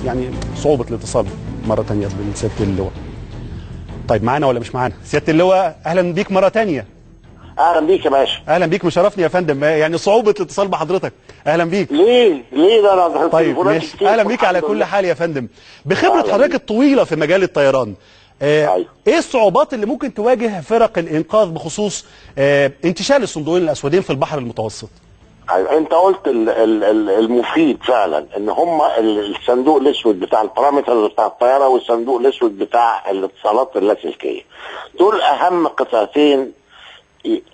يعني صعوبه الاتصال مره ثانيه بين سياده اللواء. طيب معانا ولا مش معانا؟ سياده اللواء اهلا بيك مره ثانيه. اهلا بيك يا باشا. اهلا بيك، مشرفني يا فندم، يعني صعوبه الاتصال بحضرتك. اهلا بيك. ليه ده انا طيب ماشي، اهلا بيك على كل حال يا فندم. بخبره حضرتك الطويله في مجال الطيران، ايه الصعوبات اللي ممكن تواجه فرق الانقاذ بخصوص انتشال الصندوقين الاسودين في البحر المتوسط؟ انت قلت المفيد فعلا ان هم الصندوق الاسود بتاع البارامتر بتاع الطياره والصندوق الاسود بتاع الاتصالات اللاسلكيه، دول اهم قطعتين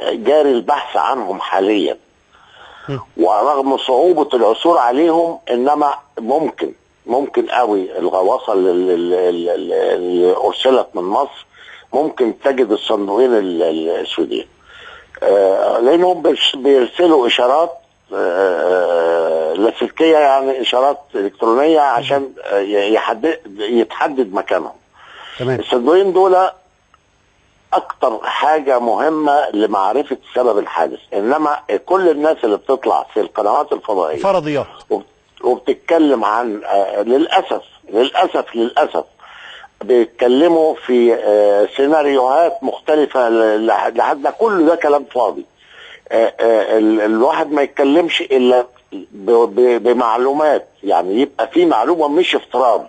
جاري البحث عنهم حاليا. ورغم صعوبه العثور عليهم انما ممكن قوي الغواصه اللي ارسلت من مصر ممكن تجد الصندوقين الاسودين، لانهم بيرسلوا اشارات لاسلكيه، يعني اشارات الكترونيه عشان يتحدد مكانهم. تمام. الصندوقين دول اكتر حاجه مهمه لمعرفه سبب الحادث، انما كل الناس اللي بتطلع في القنوات الفضائيه فرضيات وبتتكلم عن للاسف بيتكلموا في سيناريوهات مختلفه لحد كل ده كلام فاضي. الواحد ما يتكلمش الا بمعلومات، يعني يبقى في معلومه مش افتراض.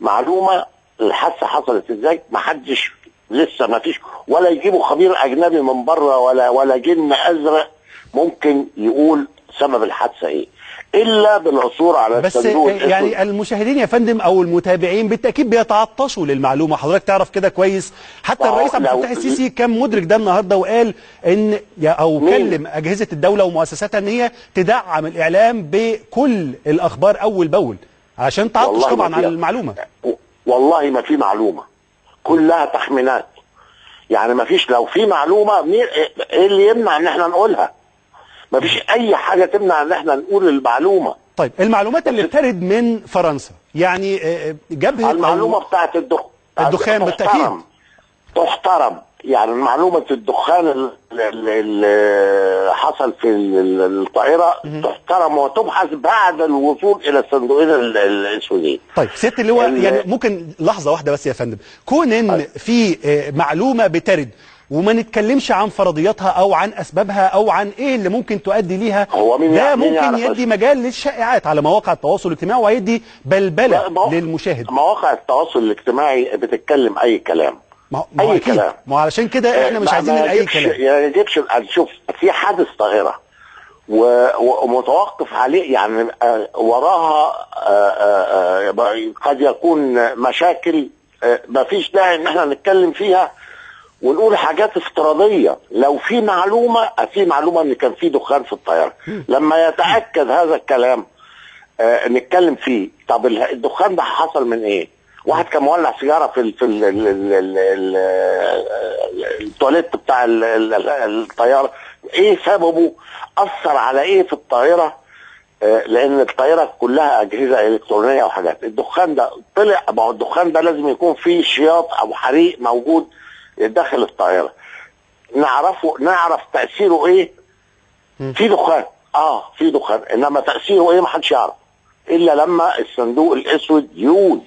معلومه الحادثه حصلت ازاي، محدش لسه ما فيش، ولا يجيبوا خبير اجنبي من بره ولا جن ازرق ممكن يقول سبب الحادثه ايه الا بالعثور على الصندوق الاسود. بس يعني المشاهدين يا فندم او المتابعين بالتاكيد بيتعطشوا للمعلومه، حضرتك تعرف كده كويس. حتى الرئيس عبد الفتاح السيسي كان مدرك ده النهارده وقال ان كلم اجهزه الدوله ومؤسساتها ان هي تدعم الاعلام بكل الاخبار اول باول عشان تعطش طبعا على المعلومه. والله ما في معلومه، كلها تخمينات. يعني ما فيش، لو في معلومه ايه اللي يمنع ان احنا نقولها؟ ما فيش اي حاجه تمنع ان احنا نقول المعلومه. طيب المعلومات اللي بترد من فرنسا، يعني جبهه المعلومه بتاعت الدخان بالتاكيد تحترم. يعني معلومه الدخان اللي حصل في الطائره تحترم وتبحث بعد الوصول الى الصندوقين الاسودين. طيب سياده اللواء، يعني ممكن لحظه واحده بس يا فندم، كون ان في معلومه بترد وما نتكلمش عن فرضياتها او عن اسبابها او عن ايه اللي ممكن تؤدي ليها، ده ممكن يدي مجال للشائعات على مواقع التواصل الاجتماعي وهيدي بلبله للمشاهد. مواقع التواصل الاجتماعي بتتكلم اي كلام، اي كلام. ما علشان كده احنا مش عايزين اي كلام. يعني يجيبش شوف، في حادث طائره ومتوقف عليه، يعني وراها قد يكون مشاكل ما فيش داعي ان احنا نتكلم فيها ونقول حاجات افتراضيه. لو في معلومه ان كان في دخان في الطياره، لما يتاكد هذا الكلام نتكلم فيه. طب الدخان ده حصل من ايه؟ واحد كان مولع سيجاره في التواليت بتاع الطياره، ايه سببه؟ اثر على ايه في الطائره؟ لان الطائره كلها اجهزه الكترونيه وحاجات. الدخان ده طلع، ما هو الدخان ده لازم يكون فيه شياط او حريق موجود داخل الطائره، نعرف تاثيره ايه. في دخان، في دخان، انما تاثيره ايه محدش يعرف الا لما الصندوق الاسود يقول.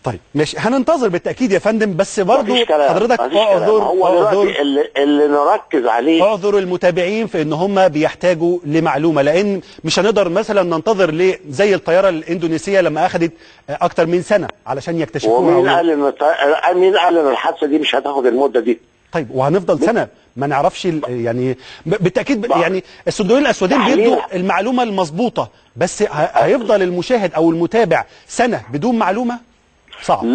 طيب ماشي، هننتظر بالتاكيد يا فندم، بس برضو حضرتك اعذر اللي نركز عليه، اعذر المتابعين في ان هم بيحتاجوا لمعلومه، لان مش هنقدر مثلا ننتظر زي الطياره الاندونيسيه لما اخذت اكتر من سنه علشان يكتشفوها. ومين قال ان الحادثه دي مش هتاخد المده دي؟ طيب وهنفضل سنه ما نعرفش يعني بالتاكيد يعني الصندوقين الاسودين بيدوا المعلومه المظبوطه، بس هيفضل المشاهد او المتابع سنه بدون معلومه؟ صعب.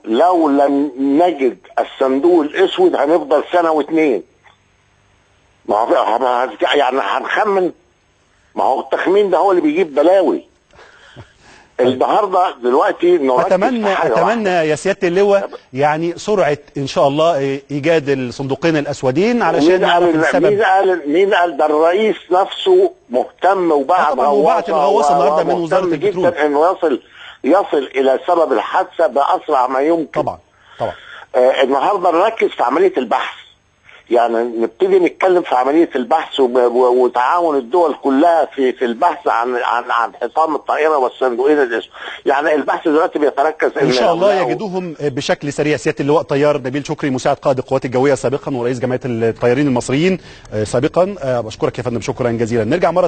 لو لم نجد الصندوق الاسود هنفضل سنه واثنين. ما هو يعني هنخمن، ما هو التخمين ده هو اللي بيجيب بلاوي. النهارده دلوقتي اتمنى يا سياده اللواء يعني سرعه ان شاء الله ايجاد الصندوقين الاسودين علشان نعرف السبب. مين قال ده؟ الرئيس نفسه مهتم وبعت الغواصه النهارده من وزاره البترول جدا انه يصل الى سبب الحادثه باسرع ما يمكن. طبعا النهارده نركز في عمليه البحث. يعني نبتدي نتكلم في عمليه البحث وتعاون الدول كلها في البحث عن حطام الطائره والصندوقين الاسود. يعني البحث دلوقتي بيتركز ان شاء الله يجدوهم بشكل سريع. سياده اللواء طيار نبيل شكري مساعد قائد القوات الجويه سابقا ورئيس جمعيه الطيارين المصريين سابقا، بشكرك يا فندم شكرا جزيلا. نرجع مره